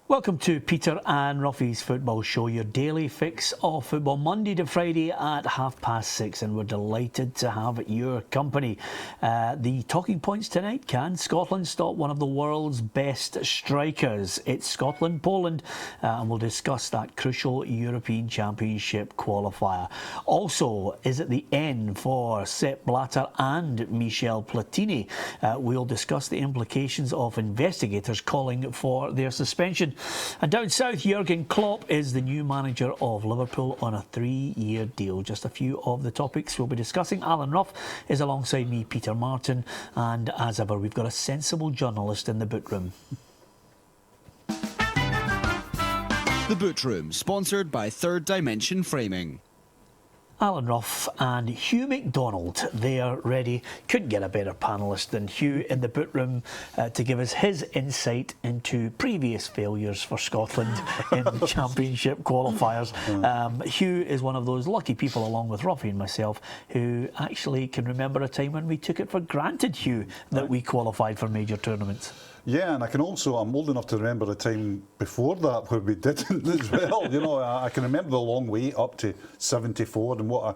Welcome to Peter and Ruffy's Football Show, your daily fix of football, Monday to Friday at 6:30, and we're delighted to have your company. The talking points tonight: can Scotland stop one of the world's best strikers? It's Scotland-Poland, and we'll discuss that crucial European Championship qualifier. Also, is it the end for Sepp Blatter and Michel Platini? We'll discuss the implications of investigators calling for their suspension. And down south, Jurgen Klopp is the new manager of Liverpool on a 3-year deal. Just a few of the topics we'll be discussing. Alan Ruff is alongside me, Peter Martin, and as ever, we've got a sensible journalist in the boot room. The Boot Room, sponsored by Third Dimension Framing. Alan Ruff and Hugh MacDonald, they are ready. Couldn't get a better panellist than Hugh in the boot room to give us his insight into previous failures for Scotland in Championship qualifiers. Hugh is one of those lucky people, along with Ruffy and myself, who actually can remember a time when we took it for granted, Hugh, that we qualified for major tournaments. Yeah, and I'm old enough to remember the time before that where we didn't as well. You know, I can remember the long wait up to 74 and what a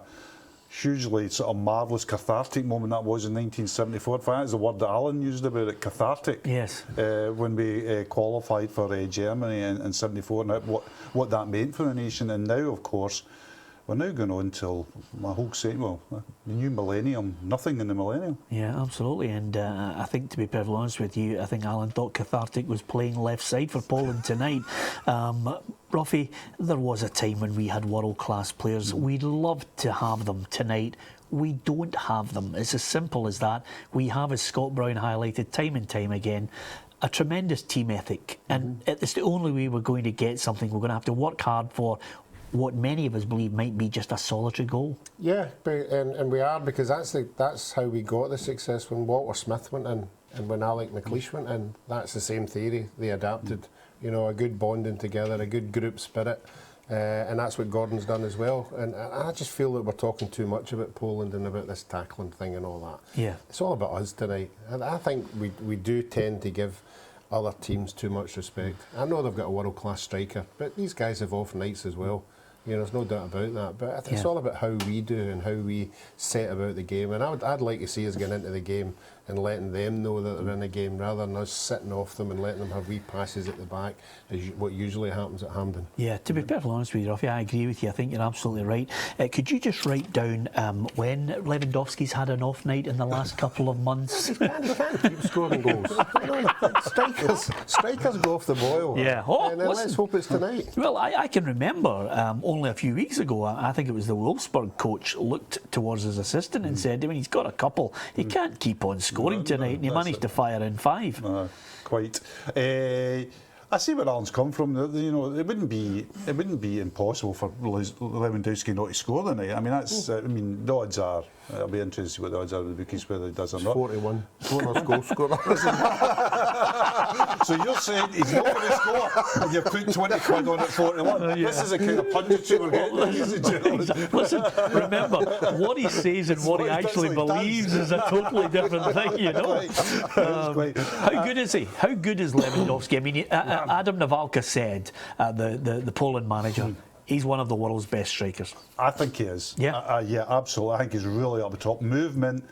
hugely sort of marvellous cathartic moment that was in 1974. In fact, that's the word that Alan used about it, cathartic. Yes. When we qualified for Germany in 74 and what that meant for the nation. And now, of course, we're now going on till my whole the new millennium, nothing in the millennium. Yeah, absolutely. And I think, to be perfectly honest with you, I think Alan thought cathartic was playing left side for Poland tonight. Ruffy, there was a time when we had world-class players. We'd love to have them tonight. We don't have them. It's as simple as that. We have, as Scott Brown highlighted time and time again, a tremendous team ethic. And it's the only way we're going to get something. We're going to have to work hard for what many of us believe might be just a solitary goal. Yeah, and we are, because that's how we got the success when Walter Smith went in and when Alec McLeish went in. That's the same theory. They adapted, you know, a good bonding together, a good group spirit, and that's what Gordon's done as well. And I just feel that we're talking too much about Poland and about this tackling thing and all that. Yeah, it's all about us tonight. And I think we do tend to give other teams too much respect. I know they've got a world-class striker, but these guys have off nights as well. You know, there's no doubt about that. But I think it's all about how we do and how we set about the game. And I'd like to see us getting into the game and letting them know that they're in the game, rather than us sitting off them and letting them have wee passes at the back, as what usually happens at Hampden. Yeah, to be perfectly honest with you, Ruffy, I agree with you. I think you're absolutely right. Could you just write down when Lewandowski's had an off night in the last couple of months? We can't keep scoring goals. Strikers go off the boil. Yeah. And then let's hope it's tonight. Well, I can remember only a few weeks ago, I think it was the Wolfsburg coach looked towards his assistant and said, I mean, he's got a couple. He can't keep on scoring tonight, and he managed to fire in 5. Quite. I see where Alan's come from. You know, it wouldn't be impossible for Lewandowski not to score tonight. I mean, that's. I mean, the odds are. I'll be interested to see what the odds are with the bookies, whether he does or not. 41. Goal scorer. So you're saying he's not going to score, and you put 20 quid on at 41. This is the kind of punditry we're getting, ladies and gentlemen. Listen, remember, what he says and what he actually believes is a totally different thing, you know. How good is he? How good is Lewandowski? I mean, Adam Nawalka said, the Poland manager, he's one of the world's best strikers. I think he is. Yeah. Yeah, absolutely. I think he's really up the top. Movement,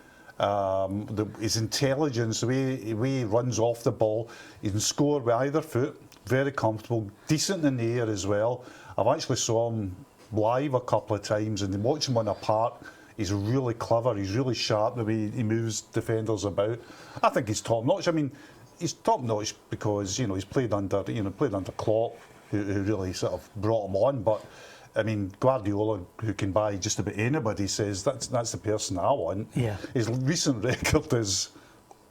his intelligence, the way he runs off the ball. He can score with either foot, very comfortable, decent in the air as well. I've actually saw him live a couple of times, and watch him on a park. He's really clever, he's really sharp the way he moves defenders about. I think he's top notch. I mean, he's top notch because, you know, he's played under Klopp, who really sort of brought him on. But I mean, Guardiola, who can buy just about anybody, says that's the person I want. Yeah. His recent record is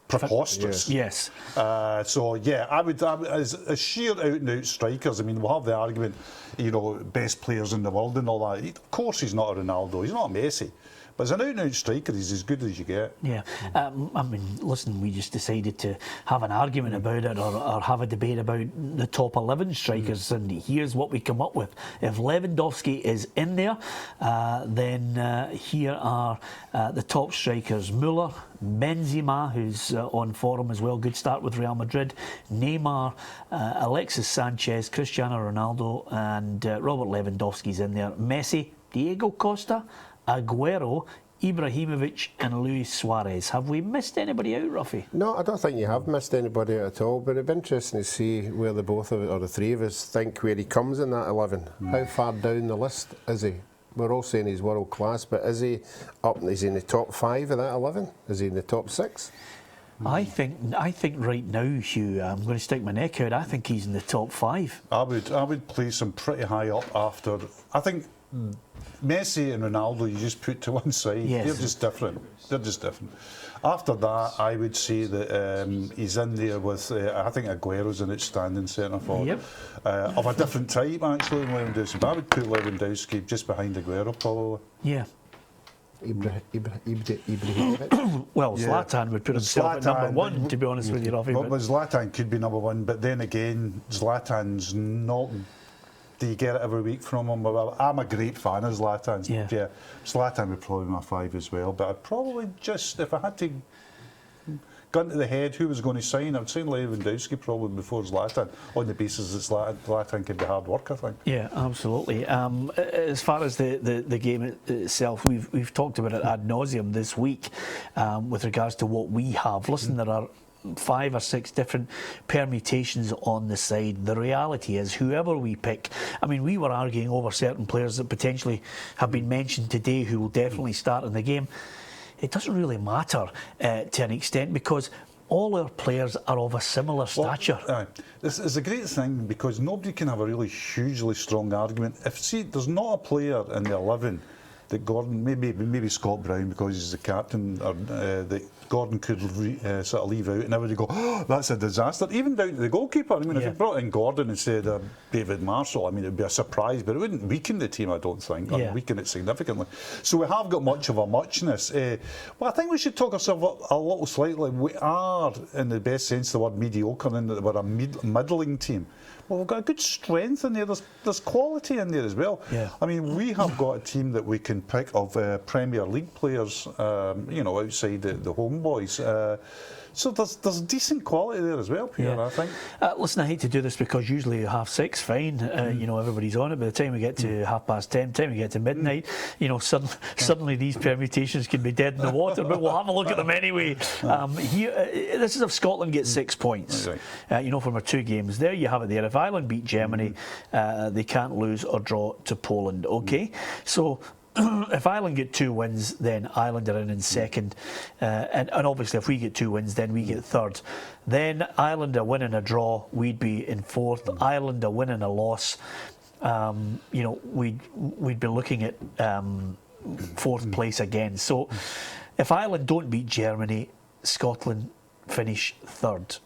preposterous. Yes. So yeah, I would as sheer out and out strikers. I mean, we'll have the argument, you know, best players in the world and all that. Of course, he's not a Ronaldo. He's not a Messi. But as an out-and-out striker, he's as good as you get. Yeah. I mean, listen, we just decided to have an argument about it or have a debate about the top 11 strikers, and here's what we come up with. If Lewandowski is in there, then here are the top strikers. Müller, Benzema, who's on forum as well. Good start with Real Madrid. Neymar, Alexis Sanchez, Cristiano Ronaldo, and Robert Lewandowski's in there. Messi, Diego Costa, Aguero, Ibrahimovic and Luis Suarez. Have we missed anybody out, Ruffy? No, I don't think you have missed anybody out at all, but it'd be interesting to see where the both of it, or the three of us, think where he comes in that 11. How far down the list is he? We're all saying he's world class, but is he up? Is he in the top 5 of that 11? Is he in the top 6? I think right now, Hugh, I'm going to stick my neck out. I think he's in the top 5. I would place him pretty high up after. I think Messi and Ronaldo, you just put to one side. Yes. They're just different. They're just different. After that, I would say that he's in there with, I think Aguero's an outstanding centre forward. Yep. Of a different type, actually, than Lewandowski. But I would put Lewandowski just behind Aguero, probably. Yeah. Ibrahimovic. Well, Zlatan would put himself at number 1, to be honest with you, Ruffy. But Zlatan could be number 1, but then again, Zlatan's not. Do you get it every week from him? Well, I'm a great fan of Zlatan's. Yeah. Zlatan would probably be my 5 as well. But I'd probably just, if I had to gun to the head who was going to sign, I would sign Lewandowski probably before Zlatan, on the basis that Zlatan could be hard work, I think. Yeah, absolutely. As far as the game itself, we've talked about it ad nauseum this week with regards to what we have. Listen, there are 5 or 6 different permutations on the side. The reality is, whoever we pick, I mean, we were arguing over certain players that potentially have been mentioned today who will definitely start in the game. It doesn't really matter to an extent, because all our players are of a similar stature. This is a great thing, because nobody can have a really hugely strong argument. There's not a player in the 11 that Gordon, maybe Scott Brown, because he's the captain, or that Gordon could sort of leave out, and everybody go, oh, that's a disaster. Even down to the goalkeeper. I mean, if you brought in Gordon instead of David Marshall, I mean, it would be a surprise, but it wouldn't weaken the team, I don't think, or weaken it significantly. So we have got much of a muchness. Well, I think we should talk ourselves up a little slightly. We are, in the best sense of the word, mediocre, in that we're a middling team. Well, we've got a good strength in there. There's quality in there as well. Yeah. I mean, we have got a team that we can pick of Premier League players, outside the home boys. So there's decent quality there as well, Peter, I think. Listen, I hate to do this, because usually 6:30, fine, everybody's on it. By the time we get to 10:30, time we get to midnight, suddenly these permutations can be dead in the water, but we'll have a look at them anyway. This is if Scotland gets 6 points, from our 2 games. There you have it there. If Ireland beat Germany, they can't lose or draw to Poland, okay? So if Ireland get 2 wins, then Ireland are in second, and obviously if we get 2 wins, then we get third. Then Ireland are winning a draw, we'd be in 4th. Ireland are winning a loss, we'd be looking at 4th place again. So if Ireland don't beat Germany, Scotland finish 3rd.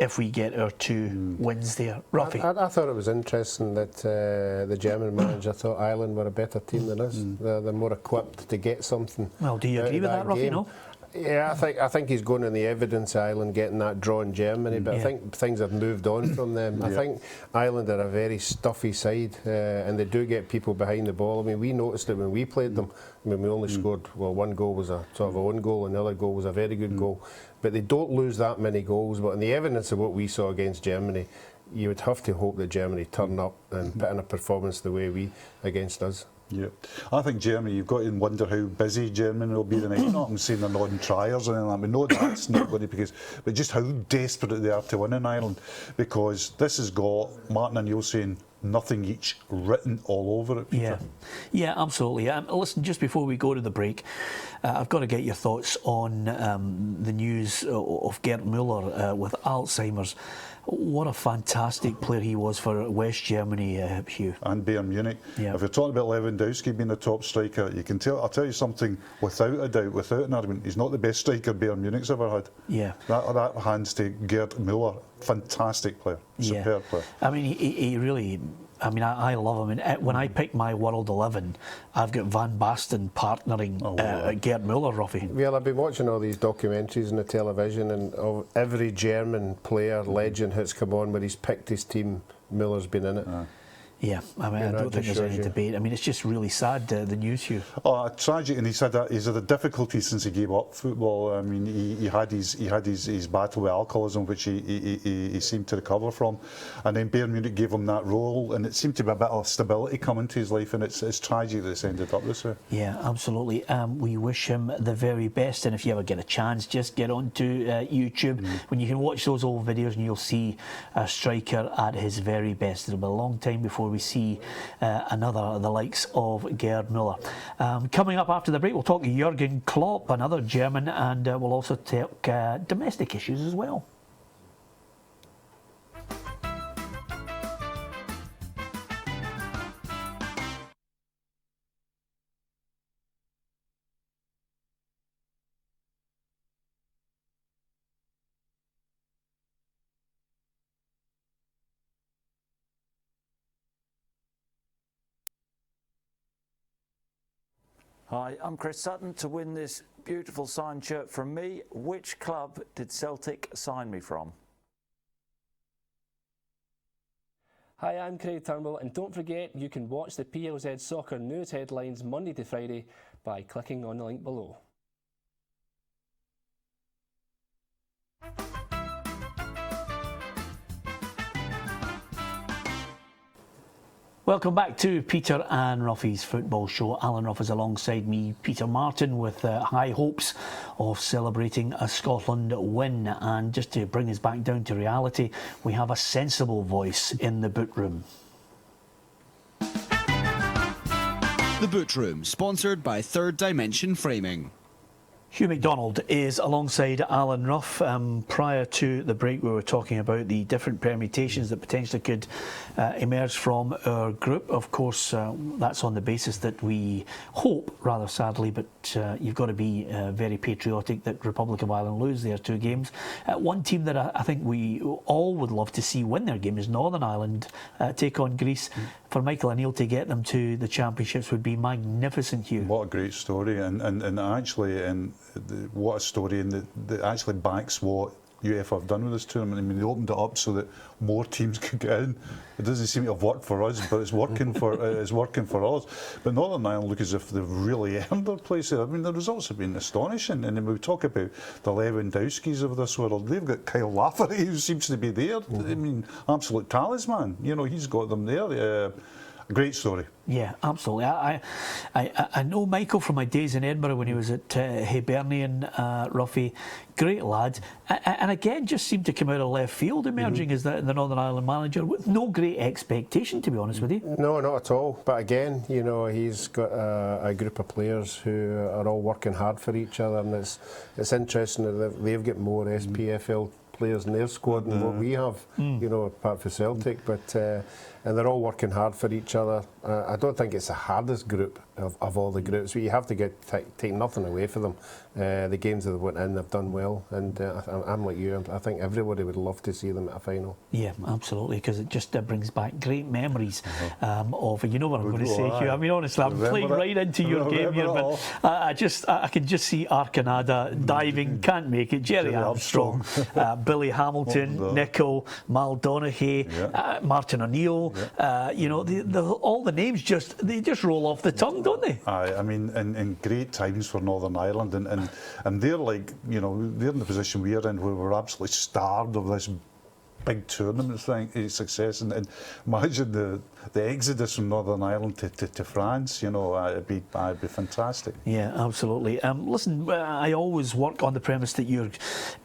If we get our 2 wins there. Ruffy? I thought it was interesting that the German manager thought Ireland were a better team than us. They're more equipped to get something. Well, do you agree with that, Ruffy? No? Yeah, I think he's going on the evidence, Ireland getting that draw in Germany, but I think things have moved on from them. I think Ireland are a very stuffy side, and they do get people behind the ball. I mean, we noticed it when we played them. I mean, we only scored, one goal was a sort of a own goal, and the other goal was a very good goal. But they don't lose that many goals. But in the evidence of what we saw against Germany, you would have to hope that Germany turn up and put in a performance the way we against us. Yeah, I think Germany, you've got to wonder how busy Germany will be tonight. Not I'm saying they're not in trials or anything like that. We know that's not going to be, but just how desperate they are to win in Ireland, because this has got Martin and Neil saying nothing each written all over it, Peter. Yeah, absolutely. Listen, just before we go to the break, I've got to get your thoughts on the news of Gerd Müller with Alzheimer's. What a fantastic player he was for West Germany, Hugh. And Bayern Munich. Yeah. If you're talking about Lewandowski being the top striker, you can tell. I'll tell you something without a doubt, without an argument. He's not the best striker Bayern Munich's ever had. Yeah. That hands to Gerd Müller. Fantastic player. Superb player. I mean, he really. I mean, I love him. And when I pick my World 11, I've got Van Basten partnering Gerd Müller, Ruffy. Well, I've been watching all these documentaries on the television, and of every German player legend that's come on where he's picked his team, Müller's been in it. Yeah, I mean, I don't think there's any debate. I mean, it's just really sad, the news here. Oh, tragic, and he said that he's had a difficulty since he gave up football. I mean, he had his battle with alcoholism, which he seemed to recover from, and then Bayern Munich gave him that role, and it seemed to be a bit of stability coming to his life, and it's tragic that it's ended up this way. Yeah, absolutely. We wish him the very best, and if you ever get a chance, just get onto YouTube when you can watch those old videos, and you'll see a striker at his very best. It'll be a long time before we see another of the likes of Gerd Müller. Coming up after the break, we'll talk Jurgen Klopp, another German, and we'll also talk domestic issues as well. Hi, I'm Chris Sutton. To win this beautiful signed shirt from me, which club did Celtic sign me from? Hi, I'm Craig Turnbull, and don't forget you can watch the PLZ Soccer news headlines Monday to Friday by clicking on the link below. Welcome back to Peter and Ruffy's Football Show. Alan Ruff is alongside me, Peter Martin, with high hopes of celebrating a Scotland win. And just to bring us back down to reality, we have a sensible voice in the boot room. The Boot Room, sponsored by Third Dimension Framing. Hugh MacDonald is alongside Alan Ruff. Prior to the break, we were talking about the different permutations that potentially could emerge from our group. Of course, that's on the basis that we hope, rather sadly, but you've got to be very patriotic, that Republic of Ireland lose their 2 games. One team that I think we all would love to see win their game is Northern Ireland take on Greece. For Michael O'Neill to get them to the championships would be magnificent, Hugh. What a great story, and actually, what a story, and that actually backs what UEFA have done with this tournament. I mean, they opened it up so that more teams could get in. It doesn't seem to have worked for us, but it's working for it's working for us. But Northern Ireland look as if they've really earned their place there. I mean, the results have been astonishing, and then we talk about the Lewandowskis of this world. They've got Kyle Lafferty, who seems to be there. I mean, absolute talisman. You know, he's got them there. Great story. Yeah, absolutely. I know Michael from my days in Edinburgh when he was at Hibernian, Ruffy. Great lad. And again, just seemed to come out of left field, emerging as the Northern Ireland manager with no great expectation, to be honest with you. No, not at all. But again, you know, he's got a group of players who are all working hard for each other, and it's interesting that they've got more SPFL players in their squad than what we have, you know, apart from Celtic, but and they're all working hard for each other. I don't think it's the hardest group of all the groups, but you have to take nothing away from them. The games that they went in, they've done well, and I'm like you, I think everybody would love to see them at a final. Yeah, absolutely, because it just brings back great memories of, you know what I'm going to say, Hugh. I mean, honestly, I'm playing right into your game here, but I can just see Arcanada diving, can't make it. Jerry Armstrong, Billy Hamilton, Nicholl, Mal Donaghy, Martin O'Neill. You know, all the names just roll off the tongue, don't they? I mean, in great times for Northern Ireland, and they're like, you know, they're in the position we're in where we're absolutely starved of this big tournament success, and imagine the exodus from Northern Ireland to France. You know, it'd be fantastic. Yeah, absolutely. Listen, I always work on the premise that you're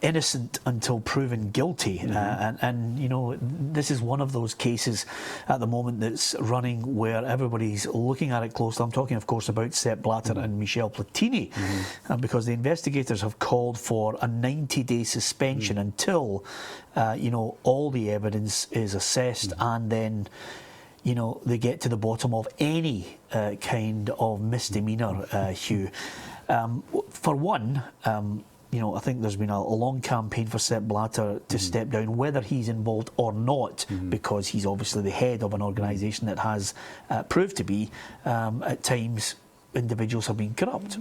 innocent until proven guilty, and you know, this is one of those cases at the moment that's running where everybody's looking at it closely. I'm talking, of course, about Sepp Blatter and Michel Platini, because the investigators have called for a 90-day suspension until you know, all the evidence is assessed, and then, you know, they get to the bottom of any kind of misdemeanour, Hugh. For one, you know, I think there's been a long campaign for Sepp Blatter to step down, whether he's involved or not, because he's obviously the head of an organisation that has proved to be, at times, individuals have been corrupt.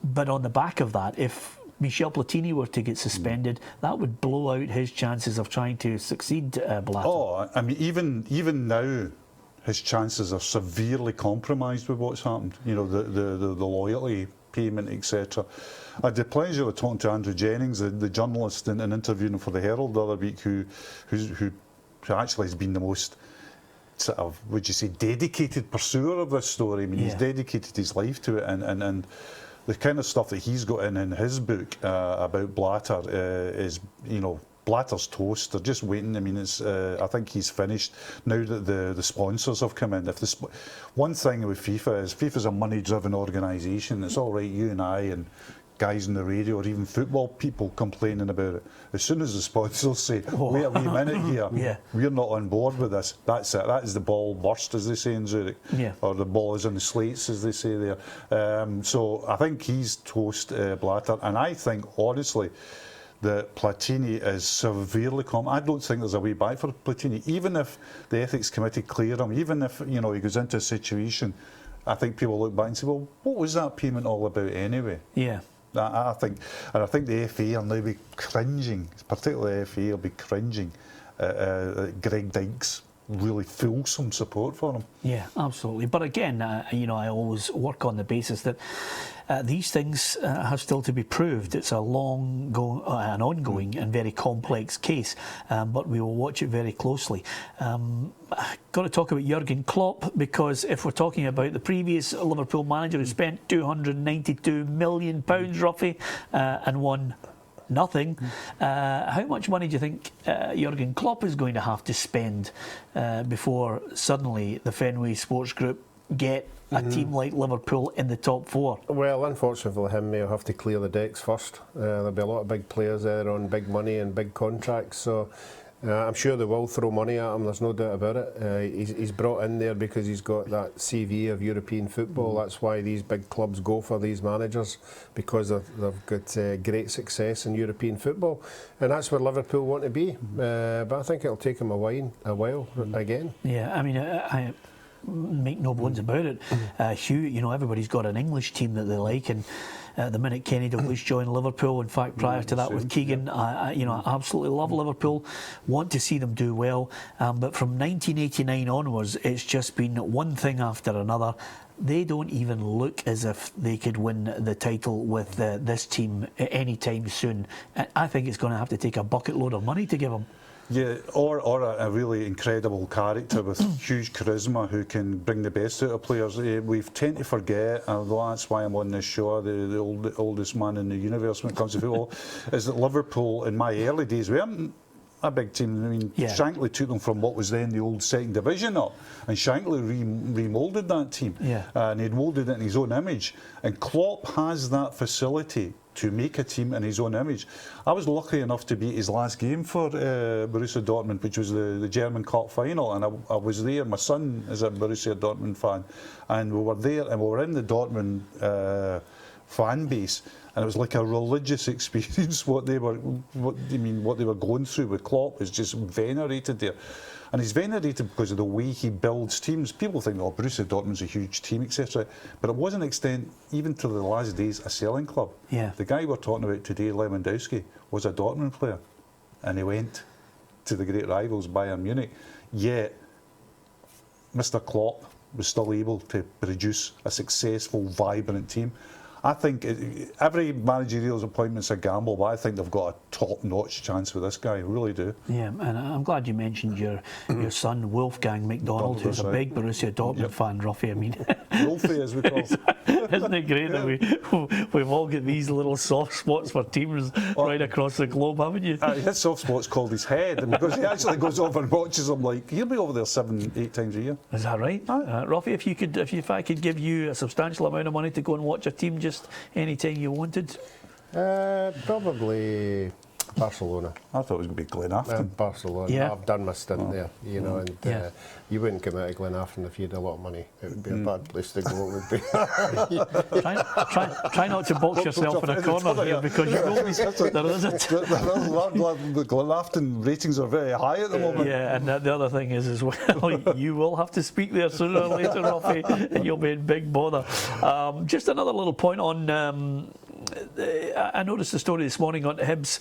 But on the back of that, if Michel Platini were to get suspended, that would blow out his chances of trying to succeed Blatter. Oh, I mean, even now, his chances are severely compromised with what's happened. You know, the loyalty payment, etc. I had the pleasure of talking to Andrew Jennings, the journalist, and interviewing him for the Herald the other week, who actually has been the most sort of, would you say, dedicated pursuer of this story. I mean, he's dedicated his life to it, and the kind of stuff that he's got in his book about Blatter is, you know, Blatter's toast. They're just waiting. I mean, it's. I think he's finished now that the sponsors have come in. If one thing with FIFA is FIFA's a money-driven organisation. It's all right, you and I and guys on the radio or even football people complaining about it. As soon as the sponsors say, wait a wee minute here, we're not on board with this, that's it. That is the ball burst, as they say in Zurich. Or the ball is on the slates, as they say there. So I think he's toast, Blatter. And I think, honestly, that Platini is severely I don't think there's a way back for Platini. Even if the ethics committee clear him, even if, you know, he goes into a situation, I think people look back and say, well, what was that payment all about anyway? I think the FA will now be cringing, particularly the FA will be cringing at Greg Dyke's really fulsome support for him. Yeah, absolutely. But again, you know, I always work on the basis that these things have still to be proved. It's a an ongoing and very complex case, but we will watch it very closely. Got to talk about Jurgen Klopp, because if we're talking about the previous Liverpool manager who spent £292 million roughly and won nothing, how much money do you think Jurgen Klopp is going to have to spend before suddenly the Fenway Sports Group get a team like Liverpool in the top four? Well, unfortunately for him, he'll have to clear the decks first. There'll be a lot of big players there on big money and big contracts, so I'm sure they will throw money at him, there's no doubt about it. He's brought in there because he's got that CV of European football. That's why these big clubs go for these managers, because they've got great success in European football, and that's where Liverpool want to be. But I think it'll take him a while again. Yeah, I mean, I make no bones about it. Hugh, you know, everybody's got an English team that they like, and the minute Kenny Dalglish joined Liverpool, in fact prior to that with Keegan, you know, I absolutely love Liverpool, want to see them do well, but from 1989 onwards it's just been one thing after another. They don't even look as if they could win the title with this team anytime soon. I think it's going to have to take a bucket load of money to give them. Yeah, or a really incredible character with huge charisma who can bring the best out of players. We tend to forget, although that's why I'm on this show, the oldest man in the universe when it comes to football, is that Liverpool, in my early days, we weren't a big team. I mean, Shankly took them from what was then the old second division up, and Shankly remoulded that team, and he'd moulded it in his own image. And Klopp has that facility to make a team in his own image. I was lucky enough to be at his last game for Borussia Dortmund, which was the German Cup final, and I was there. My son is a Borussia Dortmund fan, and we were there, and we were in the Dortmund fan base, and it was like a religious experience. What they were going through with Klopp is just venerated there. And he's venerated because of the way he builds teams. People think, oh, Borussia Dortmund's a huge team, etc. But it was an extent, even to the last days, a selling club. The guy we're talking about today, Lewandowski, was a Dortmund player. And he went to the great rivals, Bayern Munich. Yet, Mr. Klopp was still able to produce a successful, vibrant team. I think every managerial appointment's a gamble, but I think they've got a top-notch chance with this guy. I really do. Yeah, and I'm glad you mentioned your son Wolfgang MacDonald, who's a big Borussia Dortmund fan, Ruffy. I mean, Wolfie, as we call him. Isn't it great that we've all got these little soft spots for teams right across the globe, haven't you? His soft spot's called his head, and because he actually goes over and watches them, like, he'll be over there 7-8 times a year. Is that right? Ruffy, if I could give you a substantial amount of money to go and watch a team just any time you wanted? Probably Barcelona. I thought it was going to be Glenafton. Barcelona. Yeah. I've done my stint there, you know, and you wouldn't come out of Glenafton if you had a lot of money. It would be a bad place to go. It would be. try not to box yourself in a corner here, because you know there isn't. The Glenafton ratings are very high at the moment. Yeah, and the other thing is as well, you will have to speak there sooner or later, Ruffy, and you'll be in big bother. Just another little point on I noticed the story this morning on Hibs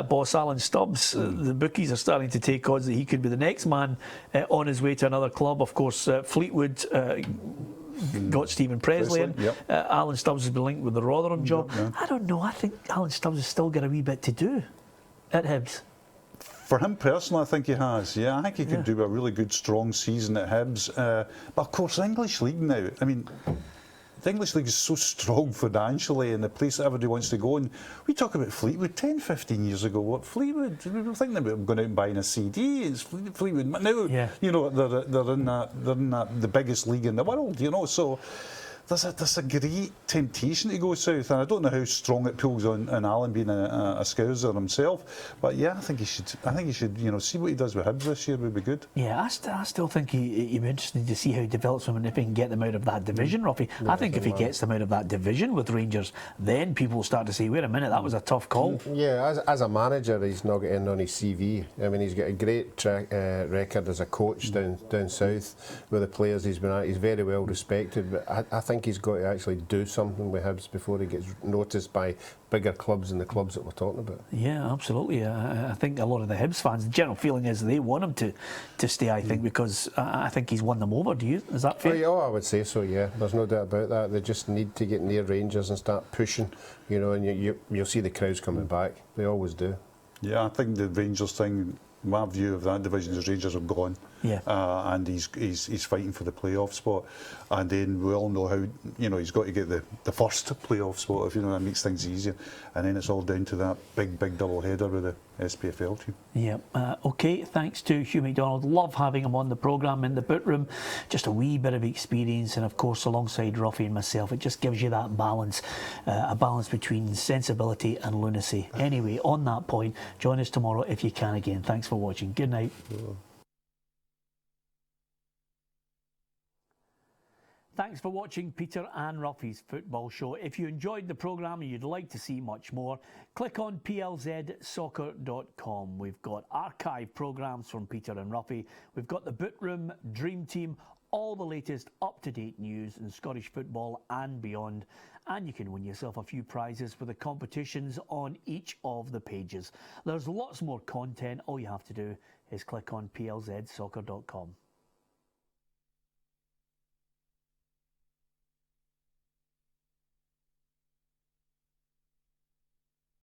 boss Alan Stubbs. The bookies are starting to take odds that he could be the next man on his way to another club. Of course, Fleetwood got Stephen Presley in. Yep. Alan Stubbs has been linked with the Rotherham job. Yeah. I don't know. I think Alan Stubbs has still got a wee bit to do at Hibs. For him personally, I think he has. Yeah, I think he could do a really good, strong season at Hibs. But of course, the English League now, I mean, the English League is so strong financially and the place that everybody wants to go. And we talk about Fleetwood 10, 15 years ago. What Fleetwood? We were thinking about going out and buying a CD. It's Fleetwood. Now, you know, they're in that the biggest league in the world, you know. So there's a great temptation to go south, and I don't know how strong it pulls on Alan being a Scouser himself, but yeah, I think he should, you know, see what he does with Hibs this year would be good. Yeah, I still think he'd be interesting to see how he develops them and if he can get them out of that division, Ruffy. I think if he gets them out of that division with Rangers, then people will start to say, wait a minute, that was a tough call. Yeah, as a manager, he's not getting on his CV. I mean, he's got a great record as a coach down south with the players he's been at. He's very well respected, but I think he's got to actually do something with Hibs before he gets noticed by bigger clubs than the clubs that we're talking about. Yeah, absolutely. I think a lot of the Hibs fans, the general feeling is they want him to stay, I think, because I think he's won them over. Do you? Is that fair? Oh, I would say so, yeah. There's no doubt about that. They just need to get near Rangers and start pushing, you know, and you'll see the crowds coming back. They always do. Yeah, I think the Rangers thing, my view of that division is Rangers are gone. Yeah. And he's fighting for the playoff spot, and then we all know how, you know, he's got to get the first playoff spot, if you know, that makes things easier, and then it's all down to that big double header with the SPFL team. Yeah. Okay, thanks to Hugh MacDonald. Love having him on the programme in the boot room. Just a wee bit of experience, and of course alongside Ruffy and myself, it just gives you that balance, a balance between sensibility and lunacy. Anyway, on that point, join us tomorrow if you can again. Thanks for watching. Good night. Thanks for watching Peter and Ruffy's Football Show. If you enjoyed the programme and you'd like to see much more, click on plzsoccer.com. We've got archive programmes from Peter and Ruffy. We've got the Boot Room, Dream Team, all the latest up-to-date news in Scottish football and beyond. And you can win yourself a few prizes for the competitions on each of the pages. There's lots more content. All you have to do is click on plzsoccer.com.